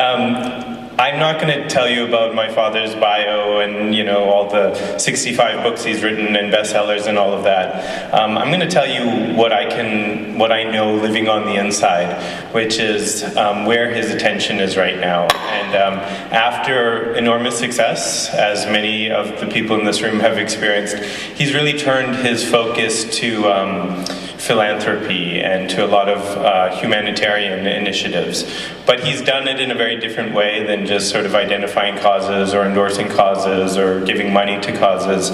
I'm not going to tell you about my father's bio and, you know, all the 65 books he's written and bestsellers and all of that. I'm going to tell you what I know living on the inside, which is where his attention is right now. And after enormous success, as many of the people in this room have experienced, he's really turned his focus to philanthropy and to a lot of humanitarian initiatives. But he's done it in a very different way than just sort of identifying causes or endorsing causes or giving money to causes.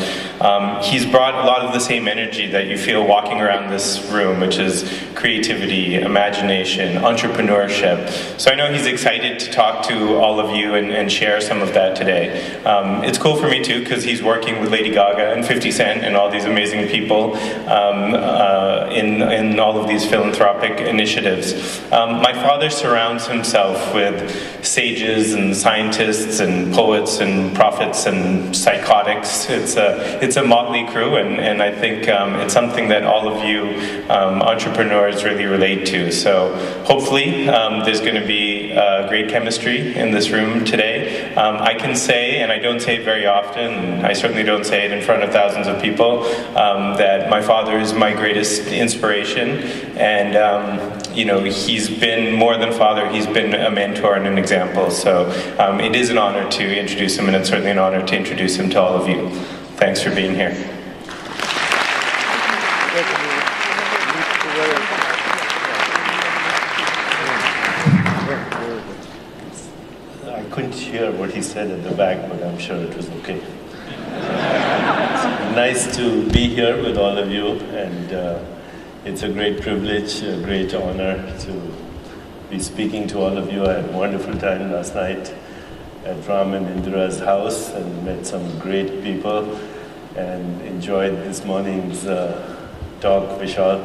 He's brought a lot of the same energy that you feel walking around this room, which is creativity, imagination, entrepreneurship. So I know he's excited to talk to all of you and share some of that today. It's cool for me too, because he's working with Lady Gaga and 50 Cent and all these amazing people in all of these philanthropic initiatives. My father surrounds himself with sages and scientists and poets and prophets and psychotics. It's a motley crew, and I think it's something that all of you entrepreneurs really relate to. So hopefully there's going to be great chemistry in this room today. I can say, and I don't say it very often, I certainly don't say it in front of thousands of people, that my father is my greatest inspiration, and you know, he's been more than father, he's been a mentor and an example. So it is an honor to introduce him, and it's certainly an honor to introduce him to all of you. Thanks for being here. I couldn't hear what he said at the back, but I'm sure it was okay. Nice to be here with all of you, and it's a great privilege, a great honor to be speaking to all of you. I had a wonderful time last night at Ram and Indira's house and met some great people and enjoyed this morning's talk, Vishal.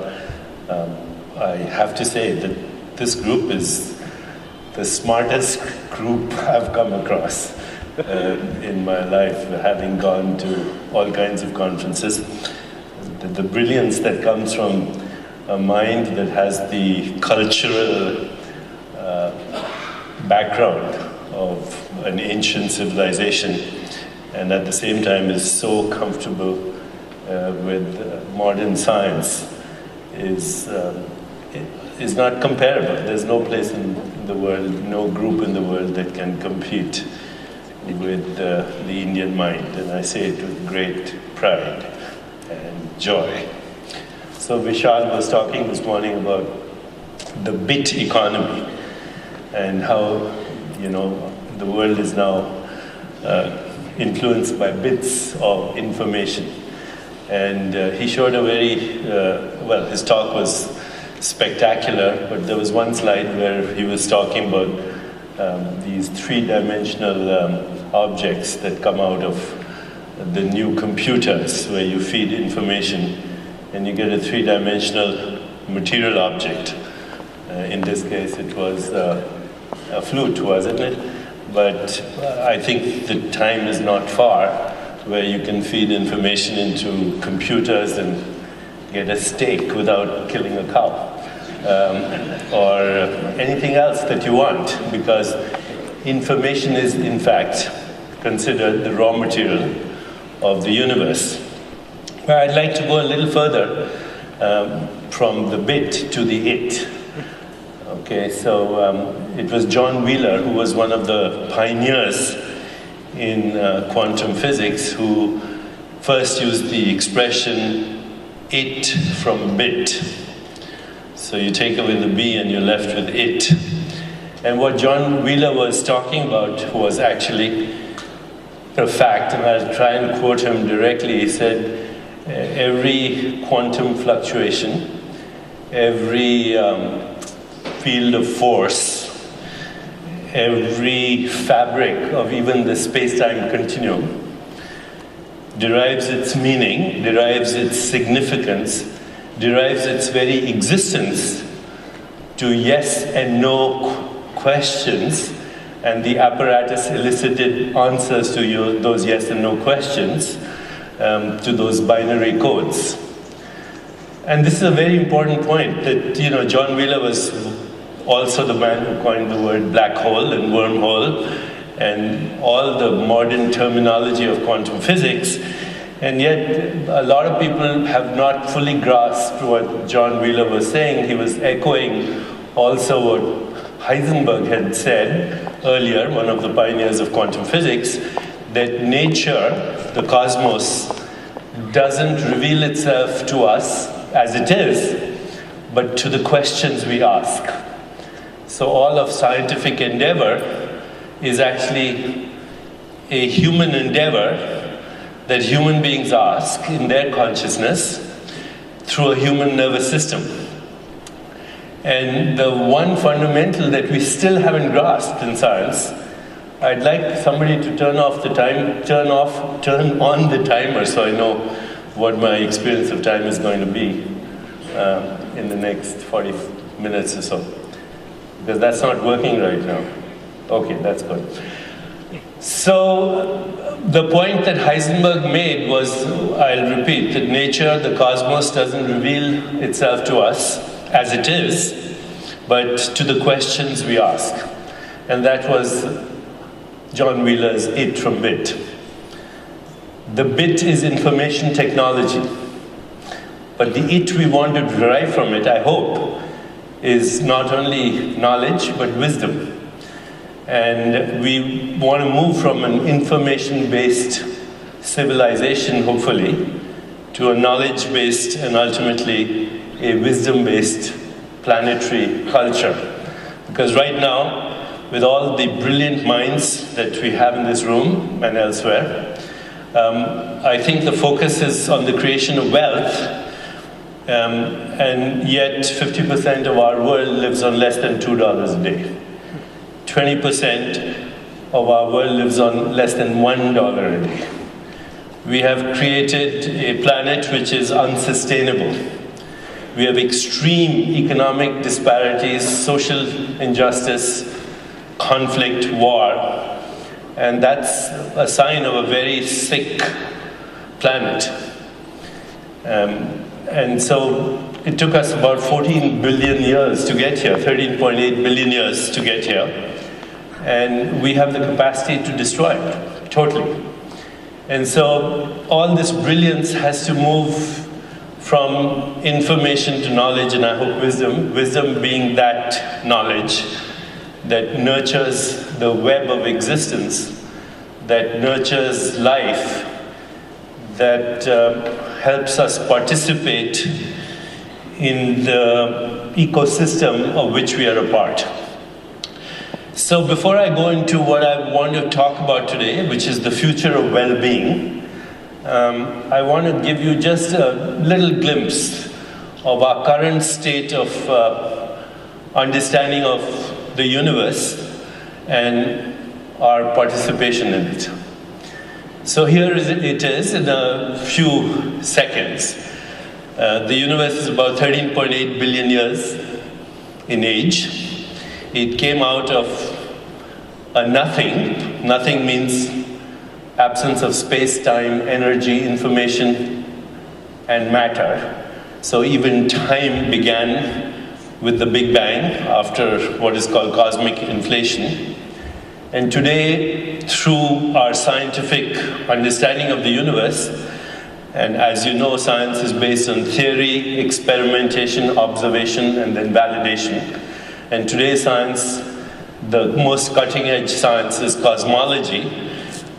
I have to say that this group is the smartest group I've come across in my life, having gone to all kinds of conferences. The brilliance that comes from a mind that has the cultural background of an ancient civilization, and at the same time is so comfortable with modern science is not comparable. There's no place in the world, no group in the world that can compete with the Indian mind, and I say it with great pride and joy. So Vishal was talking this morning about the bit economy and how, you know, the world is now influenced by bits of information. And he showed a very, well, his talk was spectacular, but there was one slide where he was talking about these three-dimensional objects that come out of the new computers, where you feed information and you get a three-dimensional material object. In this case, it was a flute, wasn't it? But I think the time is not far where you can feed information into computers and get a steak without killing a cow, or anything else that you want, because information is, in fact, considered the raw material of the universe. But I'd like to go a little further from the bit to the it. Okay, so it was John Wheeler, who was one of the pioneers in quantum physics, who first used the expression it from bit. So you take away the B and you're left with it. And what John Wheeler was talking about was actually a fact, and I'll try and quote him directly. He said, every quantum fluctuation, every field of force, every fabric of even the space-time continuum derives its meaning, derives its significance, derives its very existence to yes and no questions, and the apparatus elicited answers to those yes and no questions, to those binary codes. And this is a very important point that, you know, John Wheeler was also the man who coined the word black hole and wormhole and all the modern terminology of quantum physics. And yet, a lot of people have not fully grasped what John Wheeler was saying. He was echoing also what Heisenberg had said earlier, one of the pioneers of quantum physics, that nature, the cosmos, doesn't reveal itself to us as it is, but to the questions we ask. So all of scientific endeavor is actually a human endeavor that human beings ask in their consciousness through a human nervous system. And the one fundamental that we still haven't grasped in science, I'd like somebody to turn on the timer so I know what my experience of time is going to be in the next 40 minutes or so. Because that's not working right now. Okay, that's good. So the point that Heisenberg made was, I'll repeat, that nature, the cosmos, doesn't reveal itself to us as it is, but to the questions we ask. And that was John Wheeler's it from bit. The bit is information technology. But the it we want to derive from it, I hope, is not only knowledge, but wisdom. And we want to move from an information-based civilization, hopefully, to a knowledge-based and ultimately a wisdom-based planetary culture. Because right now, with all the brilliant minds that we have in this room and elsewhere, I think the focus is on the creation of wealth, and yet 50% of our world lives on less than $2 a day. 20% of our world lives on less than $1 a day. We have created a planet which is unsustainable. We have extreme economic disparities, social injustice, conflict, war, and that's a sign of a very sick planet. And so it took us about 14 billion years to get here, 13.8 billion years to get here. And we have the capacity to destroy it, totally. And so all this brilliance has to move from information to knowledge, and I hope wisdom, wisdom being that knowledge that nurtures the web of existence, that nurtures life, that helps us participate in the ecosystem of which we are a part. So before I go into what I want to talk about today, which is the future of well-being, I want to give you just a little glimpse of our current state of understanding of the universe and our participation in it. So here it is in a few seconds. The universe is about 13.8 billion years in age. It came out of a nothing. Nothing means absence of space-time, energy, information, and matter. So even time began with the Big Bang after what is called cosmic inflation. And today, through our scientific understanding of the universe, and as you know, science is based on theory, experimentation, observation, and then validation. And today's science, the most cutting-edge science is cosmology,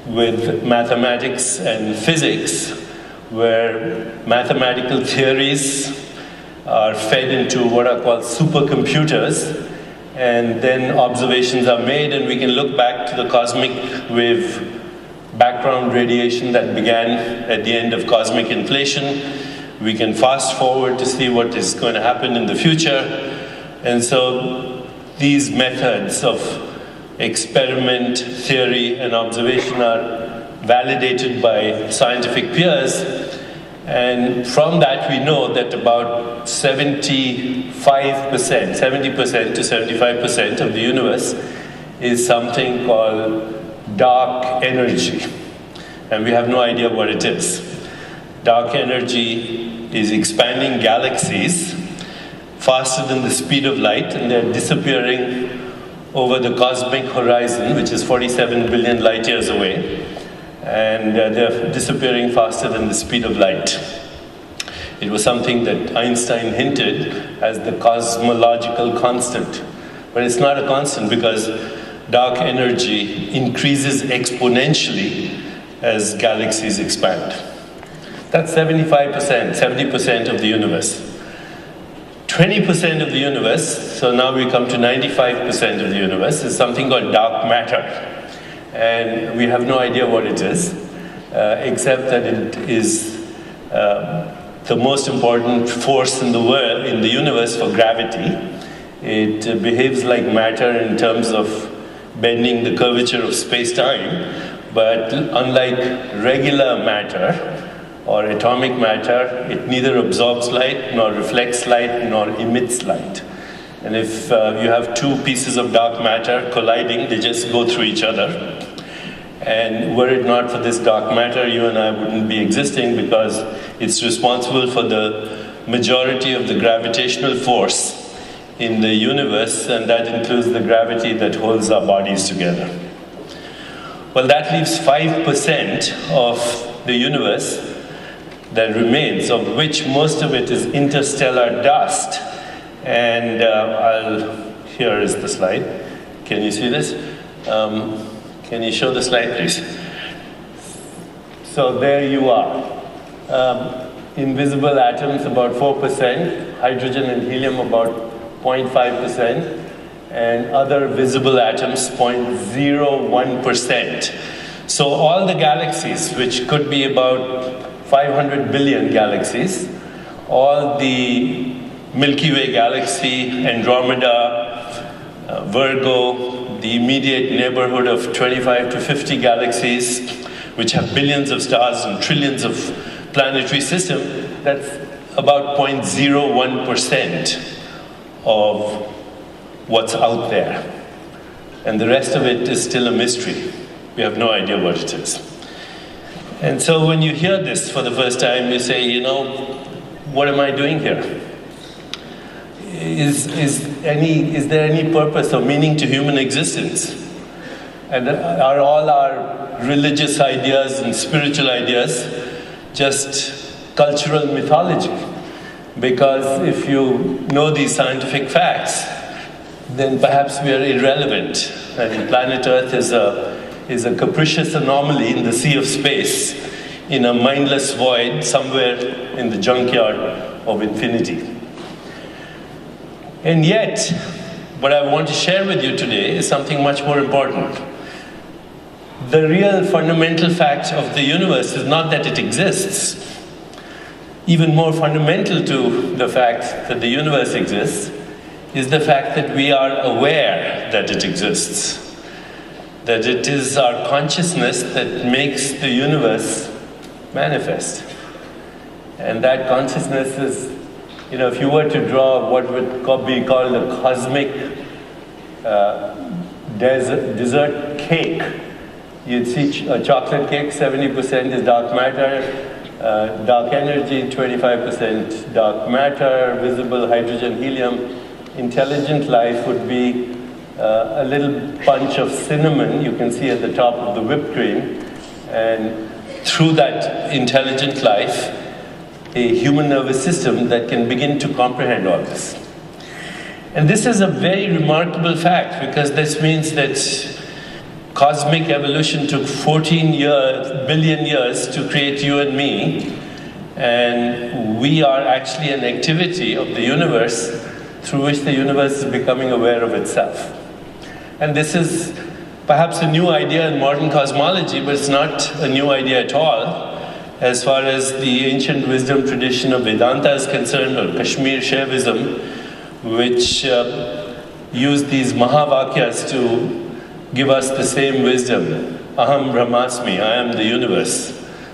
with mathematics and physics, where mathematical theories are fed into what are called supercomputers, and then observations are made, and we can look back to the cosmic wave background radiation that began at the end of cosmic inflation. We can fast forward to see what is going to happen in the future. And so these methods of experiment, theory, and observation are validated by scientific peers. And from that, we know that about 70% to 75% of the universe is something called dark energy. And we have no idea what it is. Dark energy is expanding galaxies faster than the speed of light, and they're disappearing over the cosmic horizon, which is 47 billion light years away. And they're disappearing faster than the speed of light. It was something that Einstein hinted as the cosmological constant. But it's not a constant because dark energy increases exponentially as galaxies expand. That's 75%, 70% of the universe. 20% of the universe, so now we come to 95% of the universe, is something called dark matter. And we have no idea what it is, except that it is the most important force in the world, in the universe, for gravity. It behaves like matter in terms of bending the curvature of space-time, but unlike regular matter or atomic matter, it neither absorbs light, nor reflects light, nor emits light. And if you have two pieces of dark matter colliding, they just go through each other. And were it not for this dark matter, you and I wouldn't be existing, because it's responsible for the majority of the gravitational force in the universe, and that includes the gravity that holds our bodies together. Well, that leaves 5% of the universe that remains, of which most of it is interstellar dust. And here is the slide. Can you see this? Can you show the slide, please? So there you are. Invisible atoms, about 4%, hydrogen and helium, about 0.5%, and other visible atoms, 0.01%. So all the galaxies, which could be about 500 billion galaxies, all the Milky Way galaxy, Andromeda, Virgo, the immediate neighborhood of 25 to 50 galaxies, which have billions of stars and trillions of planetary systems, that's about 0.01% of what's out there. And the rest of it is still a mystery. We have no idea what it is. And so when you hear this for the first time, you say, you know, what am I doing here? Is there any purpose or meaning to human existence? And are all our religious ideas and spiritual ideas just cultural mythology? Because if you know these scientific facts, then perhaps we are irrelevant. And planet Earth is a capricious anomaly in the sea of space, in a mindless void somewhere in the junkyard of infinity. And yet, what I want to share with you today is something much more important. The real fundamental fact of the universe is not that it exists. Even more fundamental to the fact that the universe exists is the fact that we are aware that it exists. That it is our consciousness that makes the universe manifest. And that consciousness is, you know, if you were to draw what would be called a cosmic dessert cake, you'd see a chocolate cake, 70% is dark matter, dark energy, 25% dark matter, visible hydrogen, helium. Intelligent life would be a little bunch of cinnamon you can see at the top of the whipped cream, and through that intelligent life, a human nervous system that can begin to comprehend all this. And this is a very remarkable fact, because this means that cosmic evolution took 14 billion years to create you and me, and we are actually an activity of the universe through which the universe is becoming aware of itself. And this is perhaps a new idea in modern cosmology, but it's not a new idea at all as far as the ancient wisdom tradition of Vedanta is concerned, or Kashmir Shaivism, which used these Mahavakyas to give us the same wisdom. Aham Brahmasmi, I am the universe.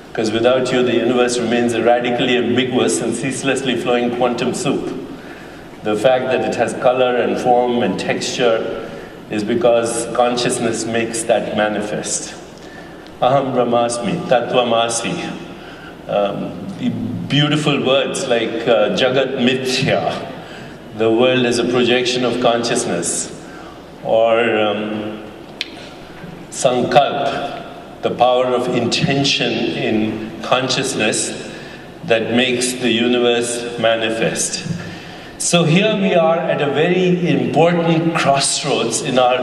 Because without you, the universe remains a radically ambiguous and ceaselessly flowing quantum soup. The fact that it has color and form and texture is because consciousness makes that manifest. Aham Brahmasmi, Tattvamasi. Beautiful words like Jagat Mithya, the world as a projection of consciousness, or sankalp, the power of intention in consciousness that makes the universe manifest. So here we are at a very important crossroads in our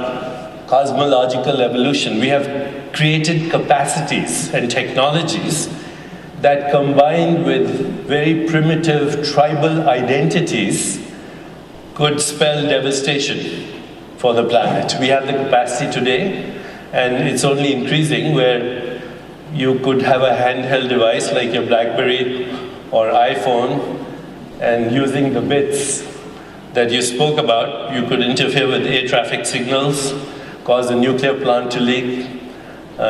cosmological evolution. We have created capacities and technologies that, combined with very primitive tribal identities, could spell devastation for the planet. We have the capacity today, and it's only increasing, where you could have a handheld device like your BlackBerry or iPhone, and using the bits that you spoke about, you could interfere with air traffic signals, cause a nuclear plant to leak,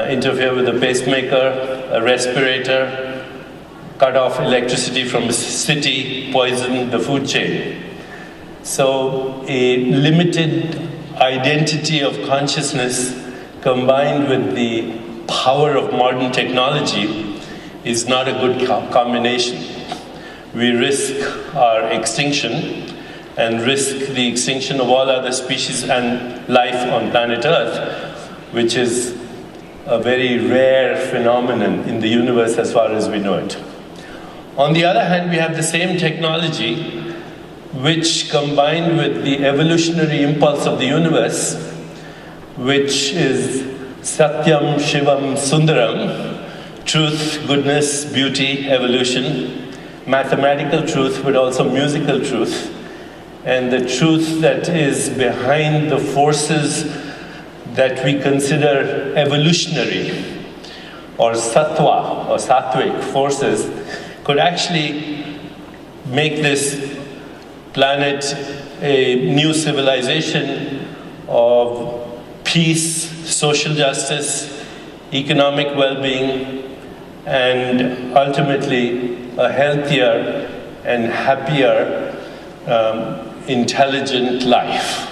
interfere with a pacemaker, a respirator, cut off electricity from a city, poison the food chain. So a limited identity of consciousness combined with the power of modern technology is not a good combination. We risk our extinction and risk the extinction of all other species and life on planet Earth, which is a very rare phenomenon in the universe as far as we know it. On the other hand, we have the same technology which, combined with the evolutionary impulse of the universe, which is Satyam, Shivam, Sundaram, truth, goodness, beauty, evolution, mathematical truth, but also musical truth, and the truth that is behind the forces that we consider evolutionary, or sattva, or sattvic forces, could actually make this planet a new civilization of peace, social justice, economic well-being, and ultimately a healthier and happier, intelligent life.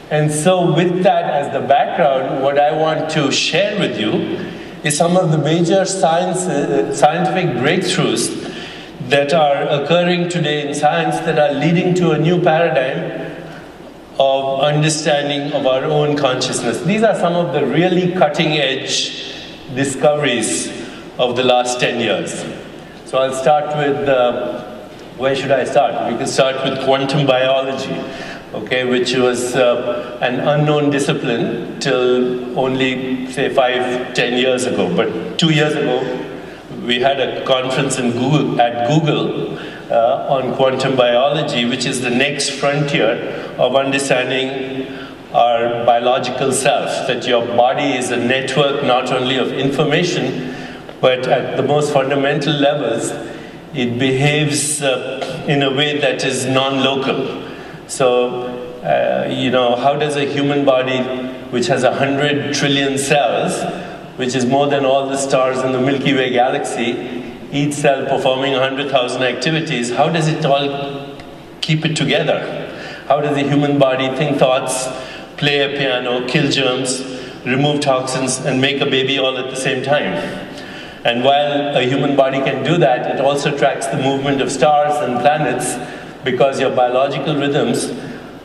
And so with that as the background, what I want to share with you is some of the major scientific breakthroughs that are occurring today in science that are leading to a new paradigm of understanding of our own consciousness. These are some of the really cutting-edge discoveries of the last 10 years. So I'll start with, where should I start? We can start with quantum biology, okay, which was an unknown discipline till only, say, 5-10 years ago. But 2 years ago, we had a conference at Google on quantum biology, which is the next frontier of understanding our biological self, that your body is a network not only of information, but at the most fundamental levels, it behaves in a way that is non-local. So, how does a human body, which has 100 trillion cells, which is more than all the stars in the Milky Way galaxy, each cell performing 100,000 activities, how does it all keep it together? How does the human body think thoughts, play a piano, kill germs, remove toxins, and make a baby all at the same time? And while a human body can do that, it also tracks the movement of stars and planets, because your biological rhythms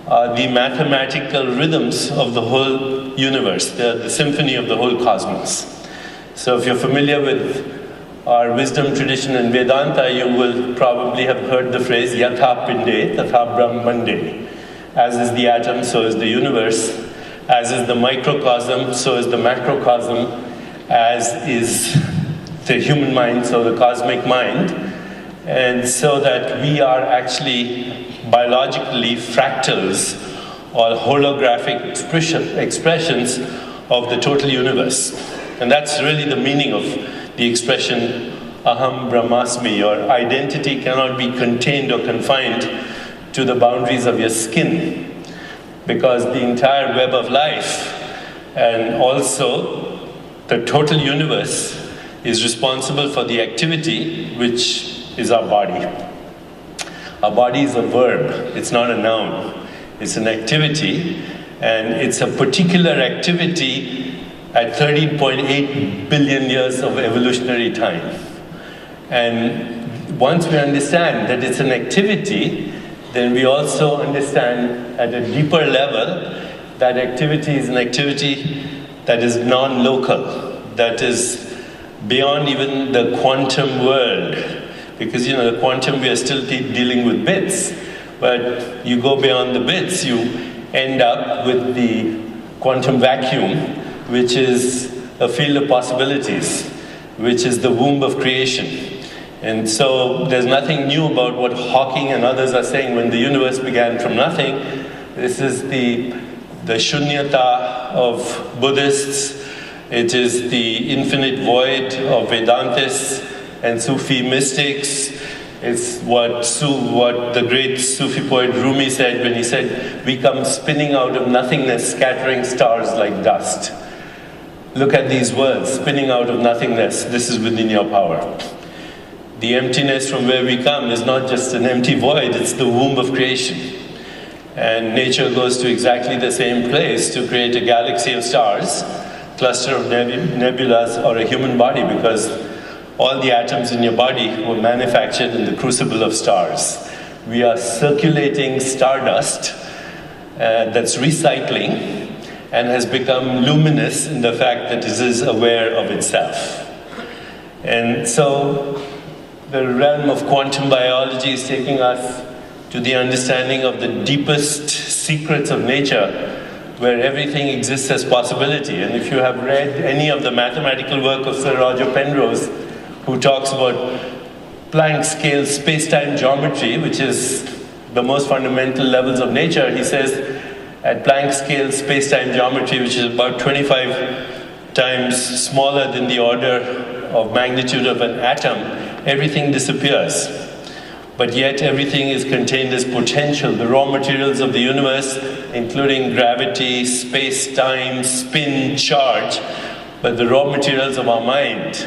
are the mathematical rhythms of the whole universe. They're the symphony of the whole cosmos. So if you're familiar with our wisdom tradition in Vedanta, you will probably have heard the phrase yatha pinde tatha brahmande. As is the atom, so is the universe. As is the microcosm, so is the macrocosm. As is the human mind, so the cosmic mind. And so that we are actually biologically fractals or holographic expressions of the total universe. And that's really the meaning of the expression aham brahmasmi. Your identity cannot be contained or confined to the boundaries of your skin, because the entire web of life and also the total universe is responsible for the activity, which is our body. Our body is a verb, it's not a noun. It's an activity, and it's a particular activity at 13.8 billion years of evolutionary time. And once we understand that it's an activity, then we also understand at a deeper level that activity is an activity that is non-local, that is beyond even the quantum world. Because, the quantum, we are still dealing with bits, but you go beyond the bits, you end up with the quantum vacuum, which is a field of possibilities, which is the womb of creation. And so there's nothing new about what Hawking and others are saying when the universe began from nothing. This is the shunyata of Buddhists. It is the infinite void of Vedantists and Sufi mystics. It's what the great Sufi poet Rumi said when he said, "We come spinning out of nothingness, scattering stars like dust." Look at these words, spinning out of nothingness. This is within your power. The emptiness from where we come is not just an empty void, it's the womb of creation. And nature goes to exactly the same place to create a galaxy of stars, cluster of nebulas, or a human body, because all the atoms in your body were manufactured in the crucible of stars. We are circulating stardust that's recycling and has become luminous in the fact that it is aware of itself. And so the realm of quantum biology is taking us to the understanding of the deepest secrets of nature, where everything exists as possibility. And if you have read any of the mathematical work of Sir Roger Penrose, who talks about Planck scale space-time geometry, which is the most fundamental levels of nature, he says at Planck scale space-time geometry, which is about 25 times smaller than the order of magnitude of an atom, everything disappears. But yet everything is contained as potential, the raw materials of the universe, including gravity, space-time, spin, charge, but the raw materials of our mind,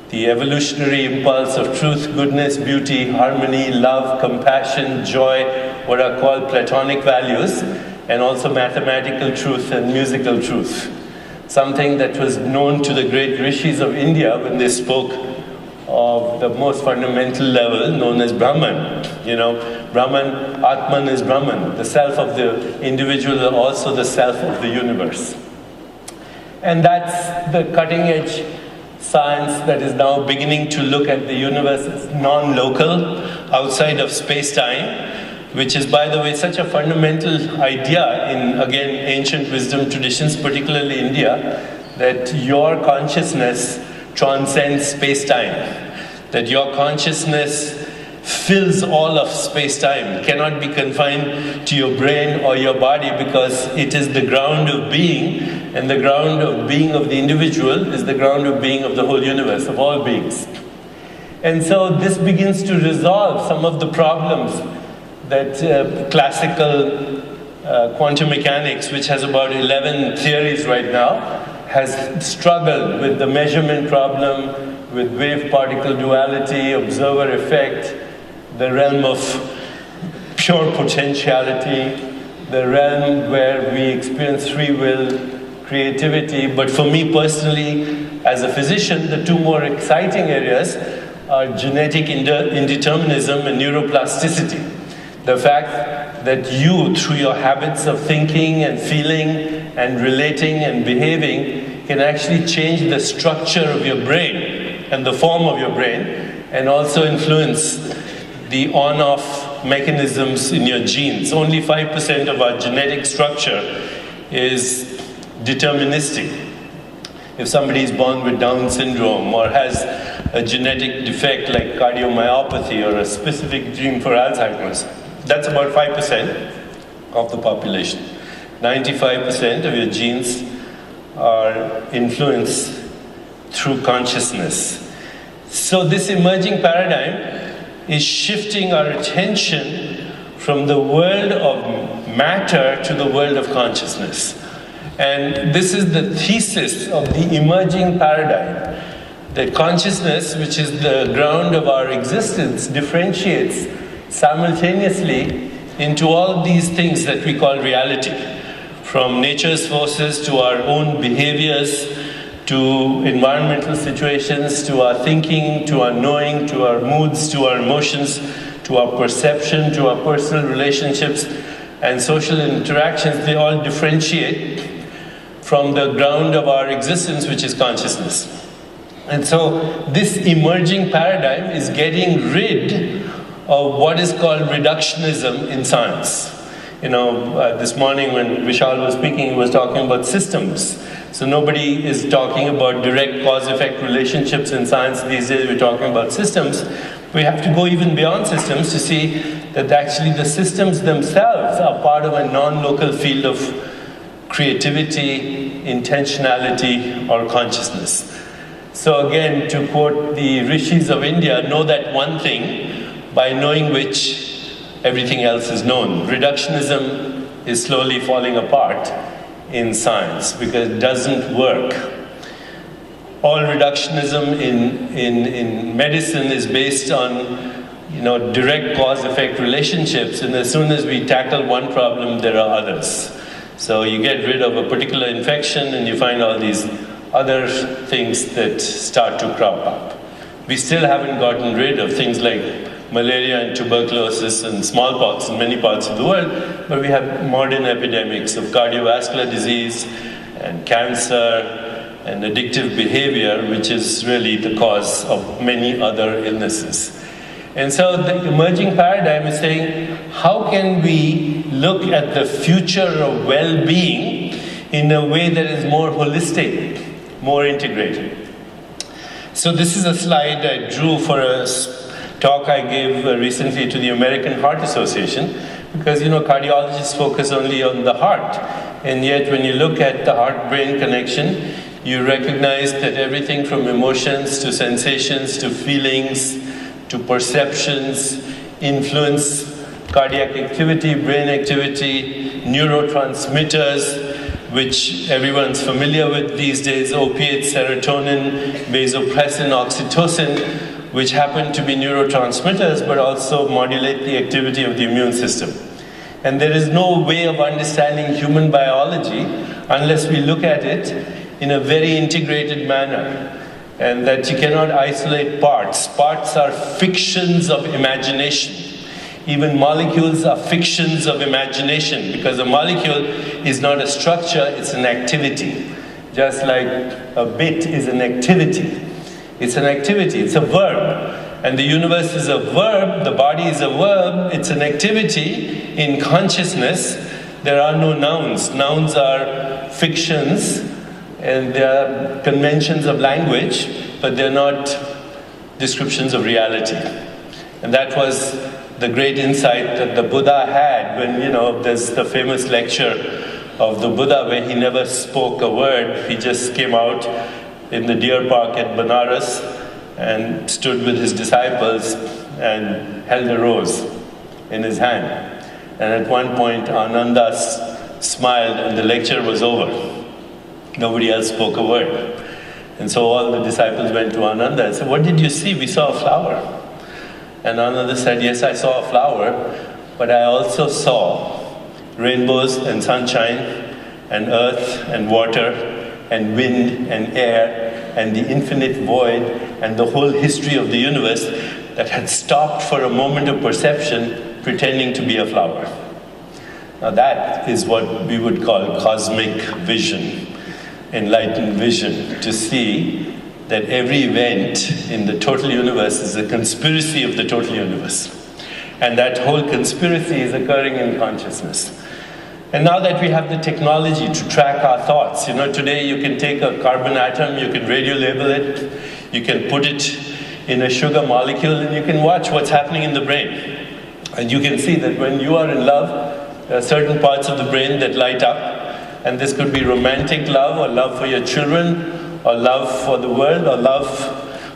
the evolutionary impulse of truth, goodness, beauty, harmony, love, compassion, joy, what are called Platonic values, and also mathematical truth and musical truth. Something that was known to the great rishis of India when they spoke of the most fundamental level known as Brahman. Brahman, Atman is Brahman, the self of the individual, also the self of the universe. And that's the cutting edge science that is now beginning to look at the universe as non-local, outside of space-time, which is, by the way, such a fundamental idea in, again, ancient wisdom traditions, particularly India, that your consciousness transcends space-time, that your consciousness fills all of space-time, cannot be confined to your brain or your body, because it is the ground of being, and the ground of being of the individual is the ground of being of the whole universe, of all beings. And so this begins to resolve some of the problems that classical quantum mechanics, which has about 11 theories right now, has struggled with. The measurement problem, with wave-particle duality, observer effect, the realm of pure potentiality, the realm where we experience free will, creativity. But for me personally, as a physician, the two more exciting areas are genetic indeterminism and neuroplasticity. The fact that you, through your habits of thinking and feeling and relating and behaving, can actually change the structure of your brain and the form of your brain, and also influence the on-off mechanisms in your genes. Only 5% of our genetic structure is deterministic. If somebody is born with Down syndrome or has a genetic defect like cardiomyopathy or a specific gene for Alzheimer's, that's about 5% of the population. 95% of your genes are influenced through consciousness. So this emerging paradigm is shifting our attention from the world of matter to the world of consciousness. And this is the thesis of the emerging paradigm, that consciousness, which is the ground of our existence, differentiates simultaneously into all these things that we call reality, from nature's forces to our own behaviors, to environmental situations, to our thinking, to our knowing, to our moods, to our emotions, to our perception, to our personal relationships and social interactions, they all differentiate from the ground of our existence, which is consciousness. And so this emerging paradigm is getting rid of what is called reductionism in science. This morning when Vishal was speaking, he was talking about systems. So nobody is talking about direct cause-effect relationships in science these days. We're talking about systems. We have to go even beyond systems to see that actually the systems themselves are part of a non-local field of creativity, intentionality, or consciousness. So again, to quote the rishis of India, know that one thing, by knowing which everything else is known. Reductionism is slowly falling apart in science because it doesn't work. All reductionism in medicine is based on direct cause-effect relationships, and as soon as we tackle one problem, there are others. So you get rid of a particular infection and you find all these other things that start to crop up. We still haven't gotten rid of things like malaria and tuberculosis and smallpox in many parts of the world, but we have modern epidemics of cardiovascular disease and cancer and addictive behavior, which is really the cause of many other illnesses. And so the emerging paradigm is saying, how can we look at the future of well-being in a way that is more holistic, more integrated? So this is a slide I drew for a talk I gave recently to the American Heart Association, because cardiologists focus only on the heart, and yet when you look at the heart-brain connection, you recognize that everything from emotions to sensations to feelings to perceptions influence cardiac activity, brain activity, neurotransmitters, which everyone's familiar with these days, opiates, serotonin, vasopressin, oxytocin, which happen to be neurotransmitters but also modulate the activity of the immune system. And there is no way of understanding human biology unless we look at it in a very integrated manner, and that you cannot isolate parts. Parts are fictions of imagination. Even molecules are fictions of imagination, because a molecule is not a structure, it's an activity. Just like a bit is an activity. It's an activity, it's a verb. And the universe is a verb, the body is a verb, it's an activity. In consciousness, there are no nouns. Nouns are fictions, and they are conventions of language, but they're not descriptions of reality. And that was the great insight that the Buddha had when, there's the famous lecture of the Buddha where he never spoke a word. He just came out in the deer park at Banaras and stood with his disciples and held a rose in his hand. And at one point, Ananda smiled and the lecture was over. Nobody else spoke a word. And so all the disciples went to Ananda and said, "What did you see? We saw a flower." And Ananda said, "Yes, I saw a flower, but I also saw rainbows and sunshine and earth and water and wind and air and the infinite void and the whole history of the universe that had stopped for a moment of perception pretending to be a flower." Now that is what we would call cosmic vision. Enlightened vision, to see that every event in the total universe is a conspiracy of the total universe. And that whole conspiracy is occurring in consciousness. And now that we have the technology to track our thoughts, today you can take a carbon atom, you can radio label it, you can put it in a sugar molecule, and you can watch what's happening in the brain. And you can see that when you are in love, there are certain parts of the brain that light up. And this could be romantic love, or love for your children, or love for the world, or love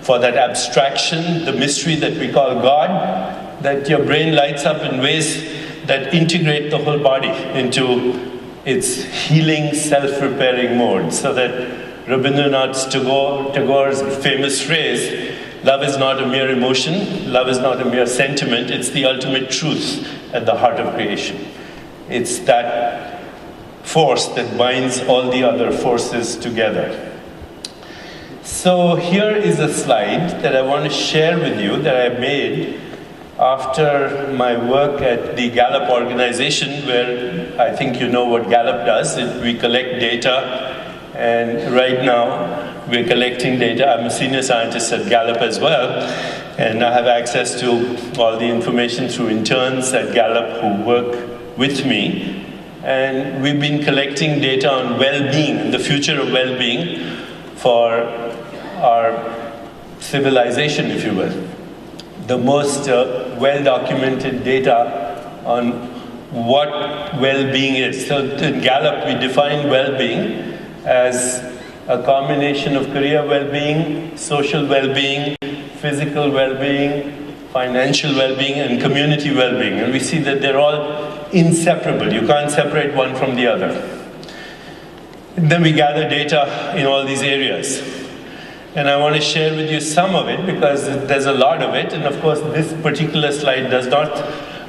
for that abstraction, the mystery that we call God, that your brain lights up in ways that integrate the whole body into its healing, self-repairing mode. So that Rabindranath Tagore's famous phrase, "Love is not a mere emotion, love is not a mere sentiment, it's the ultimate truth at the heart of creation." It's that force that binds all the other forces together. So here is a slide that I want to share with you that I made after my work at the Gallup organization, where I think you know what Gallup does, we collect data, and right now we're collecting data. I'm a senior scientist at Gallup as well, and I have access to all the information through interns at Gallup who work with me. And we've been collecting data on well-being and the future of well-being for our civilization, if you will. The most well-documented data on what well-being is. So in Gallup, we define well-being as a combination of career well-being, social well-being, physical well-being, financial well-being, and community well-being. And we see that they're all inseparable. You can't separate one from the other. And then we gather data in all these areas. And I want to share with you some of it because there's a lot of it. And of course, this particular slide does not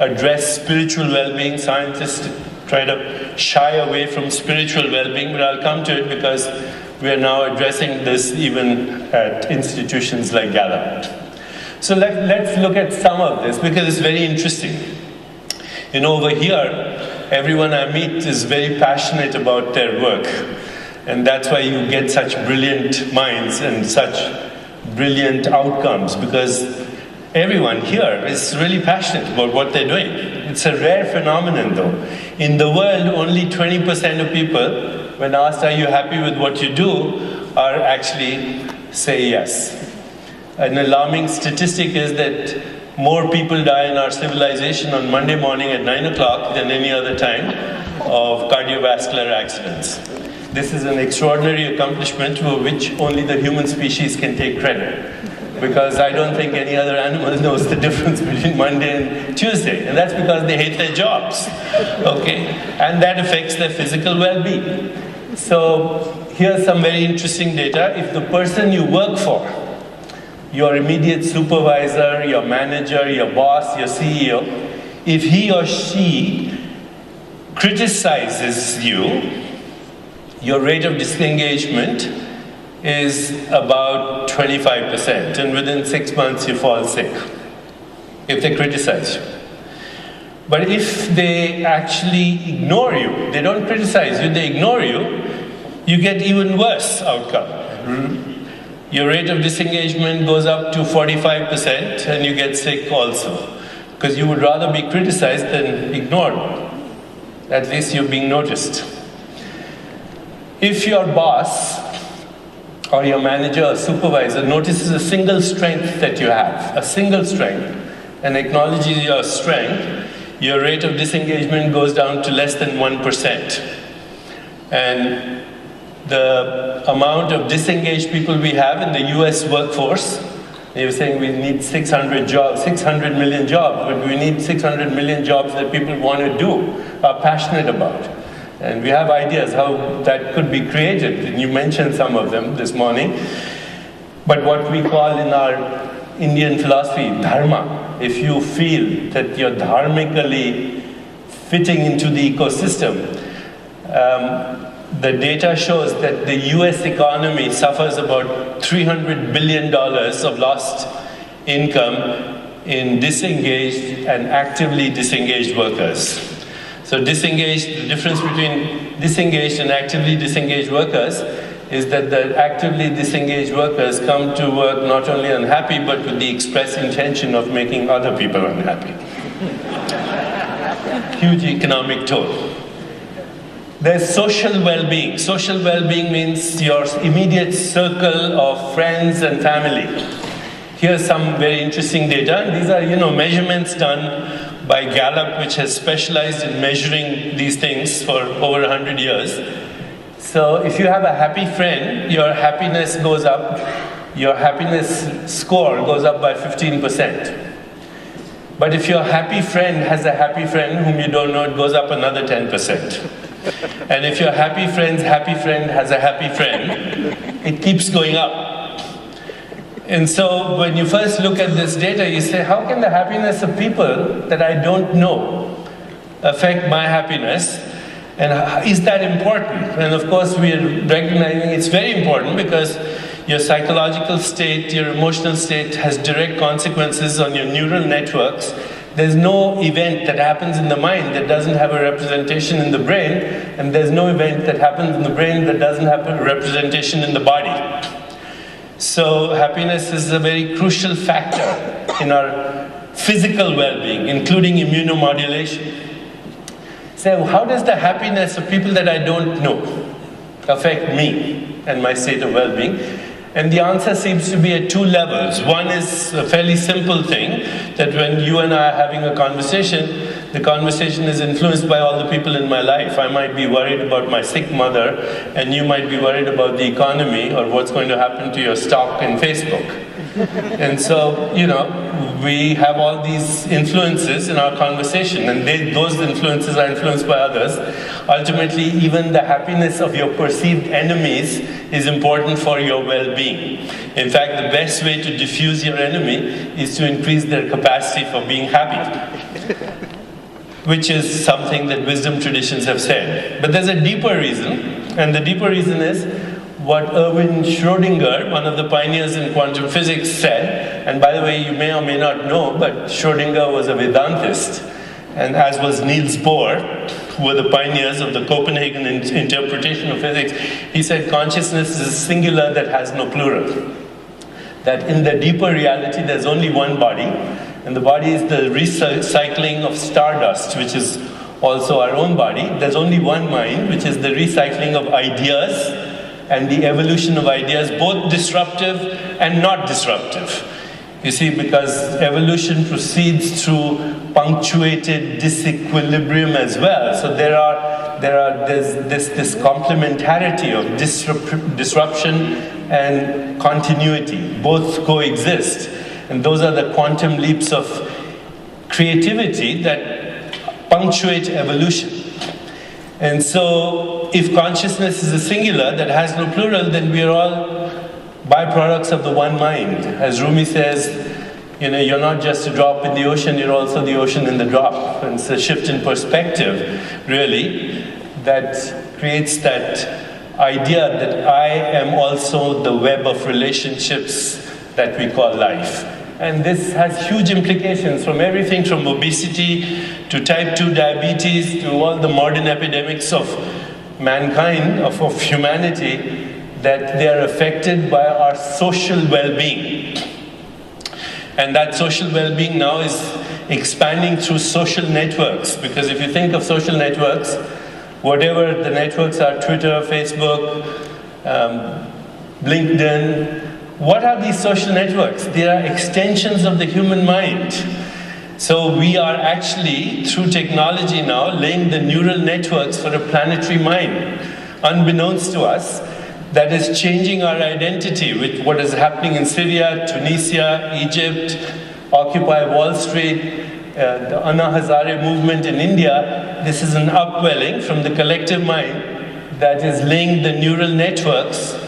address spiritual well-being. Scientists try to shy away from spiritual well-being, but I'll come to it because we are now addressing this even at institutions like Gallup. So let's look at some of this because it's very interesting. You know, over here, everyone I meet is very passionate about their work. And that's why you get such brilliant minds and such brilliant outcomes, because everyone here is really passionate about what they're doing. It's a rare phenomenon, though. In the world, only 20% of people, when asked, are you happy with what you do, are actually say yes. An alarming statistic is that more people die in our civilization on Monday morning at 9 o'clock than any other time of cardiovascular accidents. This is an extraordinary accomplishment for which only the human species can take credit. Because I don't think any other animal knows the difference between Monday and Tuesday. And that's because they hate their jobs. Okay? And that affects their physical well-being. So here's some very interesting data. If the person you work for, your immediate supervisor, your manager, your boss, your CEO, if he or she criticizes you, your rate of disengagement is about 25%, and within 6 months you fall sick, if they criticize you. But if they actually ignore you, they don't criticize you, they ignore you, you get even worse outcome. Your rate of disengagement goes up to 45%, and you get sick also, because you would rather be criticized than ignored. At least you're being noticed. If your boss or your manager or supervisor notices a single strength that you have, a single strength, and acknowledges your strength, your rate of disengagement goes down to less than 1%. And the amount of disengaged people we have in the US workforce, they were saying we need 600 jobs, 600 million jobs, but we need 600 million jobs that people want to do, are passionate about. And we have ideas how that could be created. And you mentioned some of them this morning. But what we call in our Indian philosophy, dharma, if you feel that you're dharmically fitting into the ecosystem, the data shows that the US economy suffers about $300 billion of lost income in disengaged and actively disengaged workers. So disengaged, the difference between disengaged and actively disengaged workers is that the actively disengaged workers come to work not only unhappy, but with the express intention of making other people unhappy. Huge economic toll. There's social well-being. Social well-being means your immediate circle of friends and family. Here's some very interesting data. And these are, measurements done by Gallup, which has specialized in measuring these things for over 100 years. So if you have a happy friend, your happiness goes up, your happiness score goes up by 15%. But if your happy friend has a happy friend whom you don't know, it goes up another 10%. And if your happy friend has a happy friend, it keeps going up. And so when you first look at this data, you say, how can the happiness of people that I don't know affect my happiness? And is that important? And of course, we are recognizing it's very important because your psychological state, your emotional state has direct consequences on your neural networks. There's no event that happens in the mind that doesn't have a representation in the brain, and there's no event that happens in the brain that doesn't have a representation in the body. So happiness is a very crucial factor in our physical well-being, including immunomodulation. So how does the happiness of people that I don't know affect me and my state of well-being? And the answer seems to be at two levels. One is a fairly simple thing, that when you and I are having a conversation, the conversation is influenced by all the people in my life. I might be worried about my sick mother, and you might be worried about the economy or what's going to happen to your stock in Facebook. And so, we have all these influences in our conversation, and those influences are influenced by others. Ultimately, even the happiness of your perceived enemies is important for your well-being. In fact, the best way to diffuse your enemy is to increase their capacity for being happy, which is something that wisdom traditions have said. But there's a deeper reason, and the deeper reason is what Erwin Schrödinger, one of the pioneers in quantum physics, said. And by the way, you may or may not know, but Schrödinger was a Vedantist, and as was Niels Bohr, who were the pioneers of the Copenhagen interpretation of physics. He said consciousness is a singular that has no plural. That in the deeper reality, there's only one body, and the body is the recycling of stardust, which is also our own body. There's only one mind, which is the recycling of ideas, and the evolution of ideas, both disruptive and not disruptive. You see, because evolution proceeds through punctuated disequilibrium as well. So there's this complementarity of disruption and continuity. Both coexist. And those are the quantum leaps of creativity that punctuate evolution. And so, if consciousness is a singular that has no plural, then we are all byproducts of the one mind. As Rumi says, you're not just a drop in the ocean, you're also the ocean in the drop. And it's a shift in perspective, really, that creates that idea that I am also the web of relationships that we call life. And this has huge implications from everything from obesity to type 2 diabetes to all the modern epidemics of mankind, of humanity, that they are affected by our social well-being. And that social well-being now is expanding through social networks, because if you think of social networks, whatever the networks are, Twitter, Facebook, LinkedIn, what are these social networks? They are extensions of the human mind. So we are actually, through technology now, laying the neural networks for a planetary mind, unbeknownst to us, that is changing our identity with what is happening in Syria, Tunisia, Egypt, Occupy Wall Street, the Anna Hazare movement in India. This is an upwelling from the collective mind that is laying the neural networks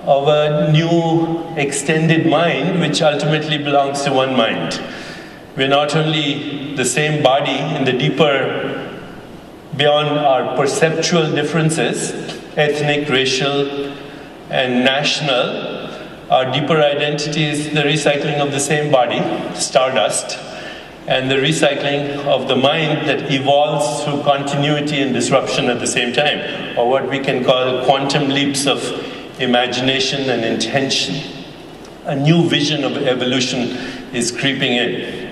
of a new extended mind, which ultimately belongs to one mind. We're not only the same body in the deeper, beyond our perceptual differences, ethnic, racial, and national, our deeper identity is the recycling of the same body, stardust, and the recycling of the mind that evolves through continuity and disruption at the same time, or what we can call quantum leaps of imagination and intention. A new vision of evolution is creeping in.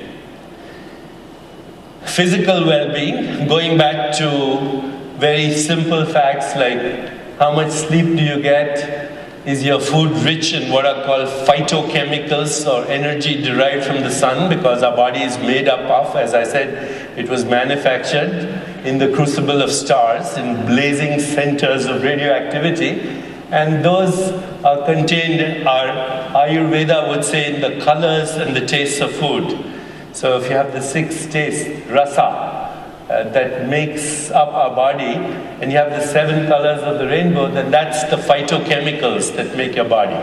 Physical well-being, going back to very simple facts like how much sleep do you get? Is your food rich in what are called phytochemicals, or energy derived from the sun, because our body is made up of, as I said, it was manufactured in the crucible of stars, in blazing centers of radioactivity. And those are contained, our Ayurveda would say, in the colors and the tastes of food. So if you have the 6 tastes, rasa, that makes up our body, and you have the 7 colors of the rainbow, then that's the phytochemicals that make your body.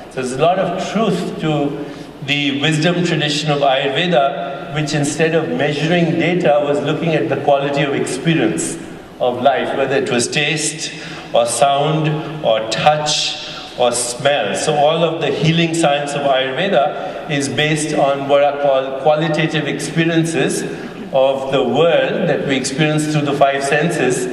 So there's a lot of truth to the wisdom tradition of Ayurveda, which instead of measuring data was looking at the quality of experience of life, whether it was taste, or sound, or touch, or smell. So all of the healing science of Ayurveda is based on what are called qualitative experiences of the world that we experience through the five senses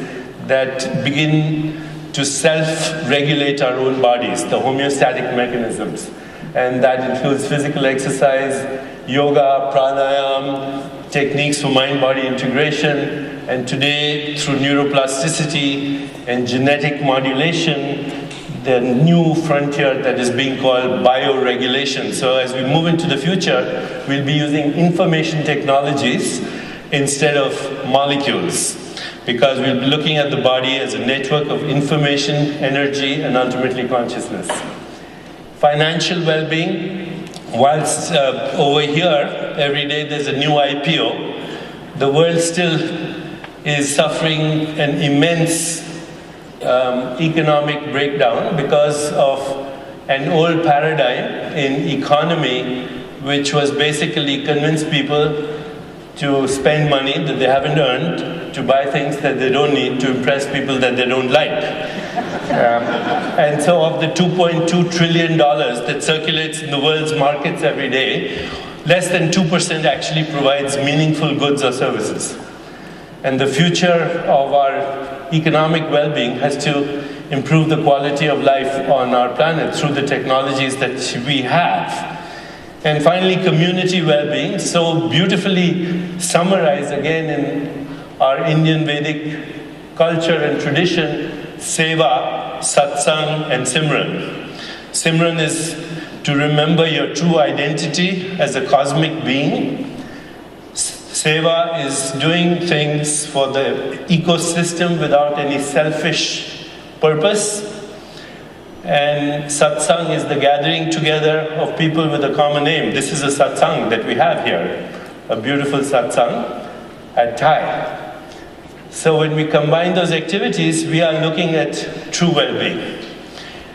that begin to self-regulate our own bodies, the homeostatic mechanisms. And that includes physical exercise, yoga, pranayama, techniques for mind-body integration, and today through neuroplasticity and genetic modulation, the new frontier that is being called bioregulation. So as we move into the future, we'll be using information technologies instead of molecules, because we'll be looking at the body as a network of information, energy, and ultimately consciousness. Financial well-being, whilst over here, every day there's a new IPO, the world still is suffering an immense economic breakdown because of an old paradigm in economy which was basically convince people to spend money that they haven't earned, to buy things that they don't need, to impress people that they don't like. And so of the $2.2 trillion that circulates in the world's markets every day, less than 2% actually provides meaningful goods or services. And the future of our economic well-being has to improve the quality of life on our planet through the technologies that we have. And finally, community well-being, so beautifully summarized again in our Indian Vedic culture and tradition, seva, satsang, and simran. Simran is to remember your true identity as a cosmic being. Seva is doing things for the ecosystem without any selfish purpose. And satsang is the gathering together of people with a common aim. This is a satsang that we have here, a beautiful satsang at Thai. So when we combine those activities, we are looking at true well-being.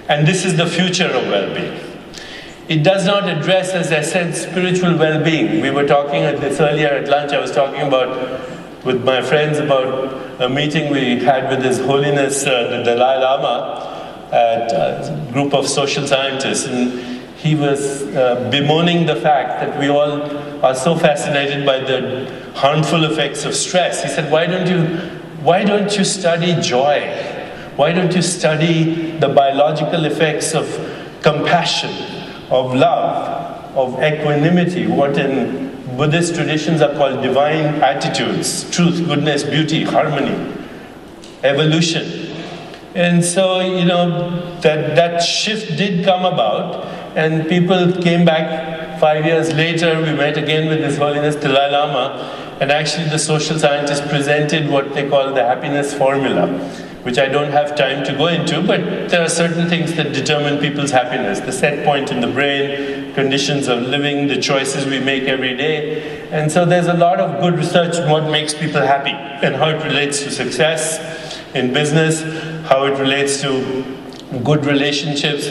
And this is the future of well-being. It does not address, as I said, spiritual well-being. We were talking at this earlier at lunch. I was talking with my friends about a meeting we had with His Holiness the Dalai Lama at a group of social scientists. And he was bemoaning the fact that we all are so fascinated by the harmful effects of stress. He said, why don't you study joy? Why don't you study the biological effects of compassion, of love, of equanimity, what in Buddhist traditions are called divine attitudes, truth, goodness, beauty, harmony, evolution. And so, that shift did come about, and people came back 5 years later. We met again with His Holiness Dalai Lama, and actually the social scientists presented what they call the happiness formula, which I don't have time to go into, but there are certain things that determine people's happiness. The set point in the brain, conditions of living, the choices we make every day. And so there's a lot of good research on what makes people happy and how it relates to success in business, how it relates to good relationships,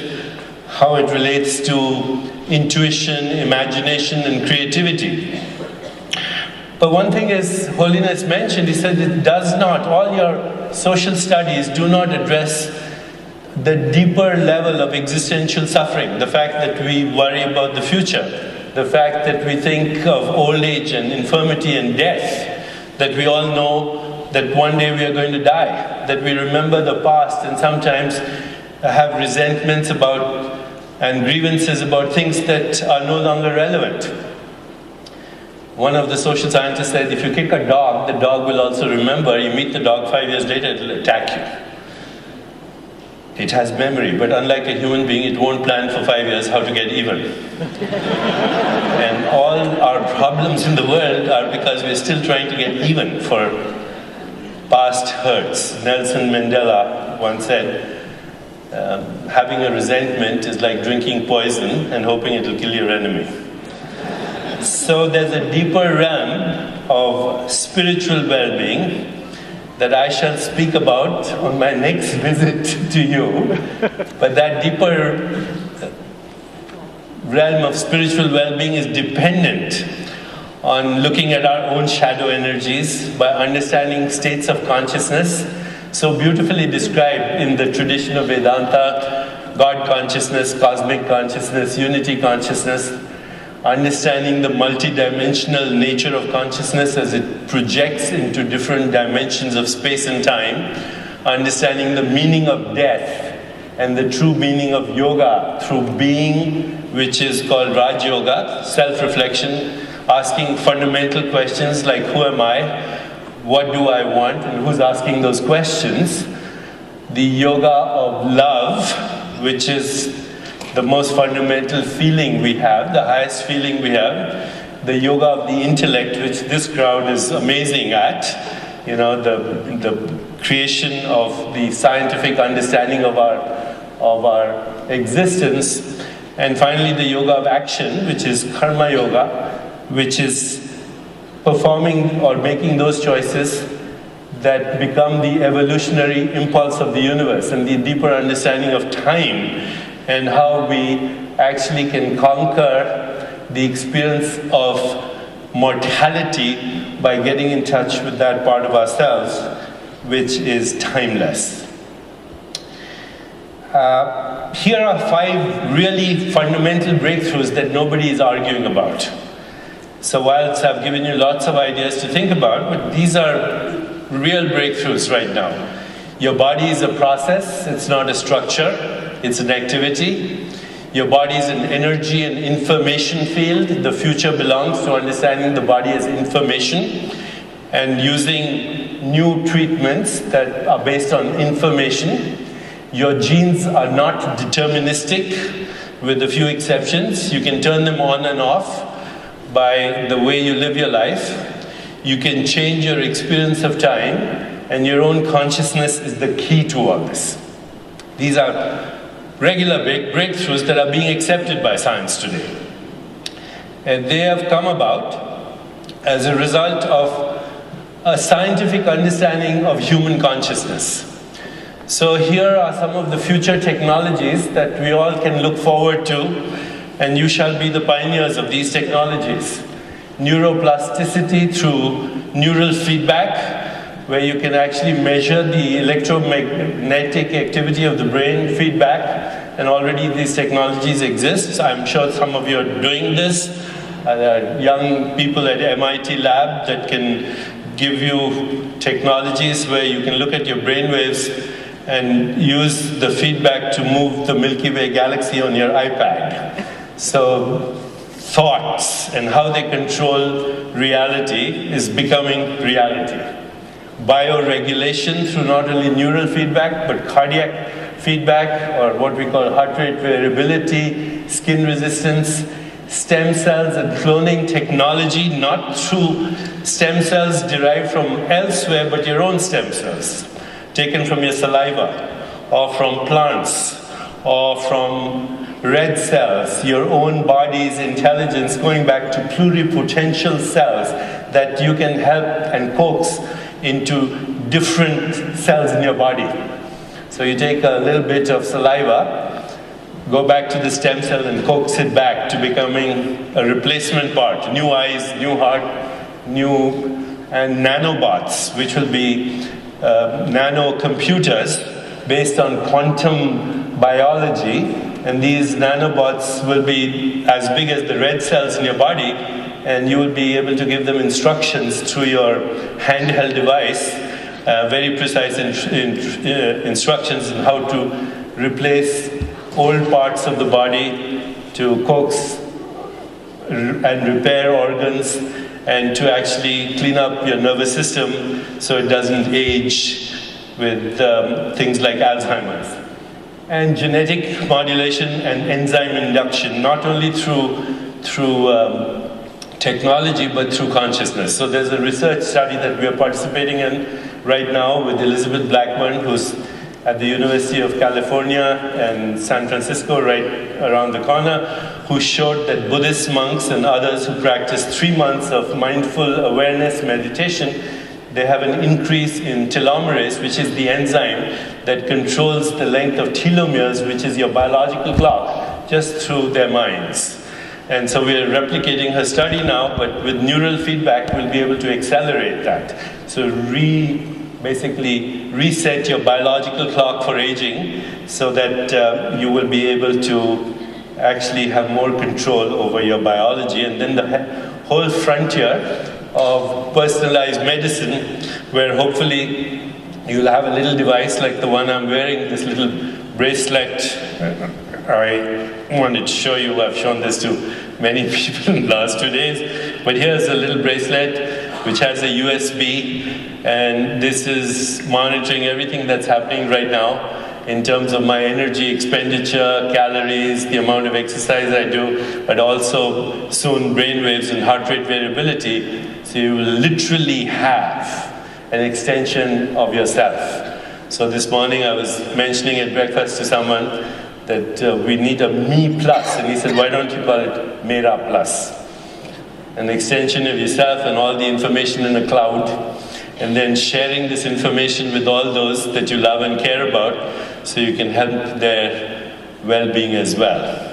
how it relates to intuition, imagination, and creativity. But one thing is, Holiness mentioned, he said it does not, all your social studies do not address the deeper level of existential suffering, the fact that we worry about the future, the fact that we think of old age and infirmity and death, that we all know that one day we are going to die, that we remember the past and sometimes have resentments about and grievances about things that are no longer relevant. One of the social scientists said, if you kick a dog, the dog will also remember. You meet the dog 5 years later, it will attack you. It has memory, but unlike a human being, it won't plan for 5 years how to get even. And all our problems in the world are because we're still trying to get even for past hurts. Nelson Mandela once said, having a resentment is like drinking poison and hoping it'll kill your enemy. So there's a deeper realm of spiritual well-being that I shall speak about on my next visit to you. But that deeper realm of spiritual well-being is dependent on looking at our own shadow energies by understanding states of consciousness, so beautifully described in the tradition of Vedanta God consciousness, cosmic consciousness, unity consciousness, understanding the multidimensional nature of consciousness as it projects into different dimensions of space and time, understanding the meaning of death and the true meaning of yoga through being, which is called Raj Yoga, self-reflection, asking fundamental questions like who am I, what do I want, and who's asking those questions. The yoga of love, which is the most fundamental feeling we have, the highest feeling we have. The yoga of the intellect, which this crowd is amazing at, you know, the creation of the scientific understanding of our existence. And finally, the yoga of action, which is karma yoga, which is performing or making those choices that become the evolutionary impulse of the universe, and the deeper understanding of time and how we actually can conquer the experience of mortality by getting in touch with that part of ourselves which is timeless. Here are 5 really fundamental breakthroughs that nobody is arguing about. So whilst I've given you lots of ideas to think about, but these are real breakthroughs right now. Your body is a process, it's not a structure, it's an activity. Your body is an energy and information field. The future belongs to understanding the body as information and using new treatments that are based on information. Your genes are not deterministic, with a few exceptions. You can turn them on and off by the way you live your life. You can change your experience of time, and your own consciousness is the key to all this. These are regular breakthroughs that are being accepted by science today. And they have come about as a result of a scientific understanding of human consciousness. So here are some of the future technologies that we all can look forward to, and you shall be the pioneers of these technologies. Neuroplasticity through neural feedback, where you can actually measure the electromagnetic activity of the brain feedback, and already these technologies exist. I'm sure some of you are doing this. There are young people at MIT lab that can give you technologies where you can look at your brain waves and use the feedback to move the Milky Way galaxy on your iPad. So thoughts and how they control reality is becoming reality. Bioregulation through not only neural feedback but cardiac feedback, or what we call heart rate variability, skin resistance, stem cells and cloning technology, not through stem cells derived from elsewhere but your own stem cells, taken from your saliva or from plants or from red cells, your own body's intelligence going back to pluripotential cells that you can help and coax into different cells in your body. So you take a little bit of saliva, go back to the stem cell and coax it back to becoming a replacement part, new eyes, new heart, and nanobots, which will be nano computers based on quantum biology. And these nanobots will be as big as the red cells in your body, and you will be able to give them instructions through your handheld device, very precise instructions on how to replace old parts of the body, to coax and repair organs, and to actually clean up your nervous system so it doesn't age with things like Alzheimer's. And genetic modulation and enzyme induction, not only through technology but through consciousness. So there's a research study that we are participating in right now with Elizabeth Blackburn, who's at the University of California and San Francisco, right around the corner, who showed that Buddhist monks and others who practice 3 months of mindful awareness meditation, they have an increase in telomerase, which is the enzyme that controls the length of telomeres, which is your biological clock, just through their minds. And so we're replicating her study now, but with neural feedback, we'll be able to accelerate that. So basically reset your biological clock for aging so that you will be able to actually have more control over your biology. And then the whole frontier of personalized medicine, where hopefully you'll have a little device like the one I'm wearing, this little bracelet. I wanted to show you, I've shown this to many people in the last 2 days, but here's a little bracelet which has a USB, and this is monitoring everything that's happening right now in terms of my energy expenditure, calories, the amount of exercise I do, but also soon brainwaves and heart rate variability. So you will literally have an extension of yourself. So this morning I was mentioning at breakfast to someone that we need a Me Plus, and he said, why don't you call it Mera Plus? An extension of yourself and all the information in the cloud, and then sharing this information with all those that you love and care about so you can help their well-being as well.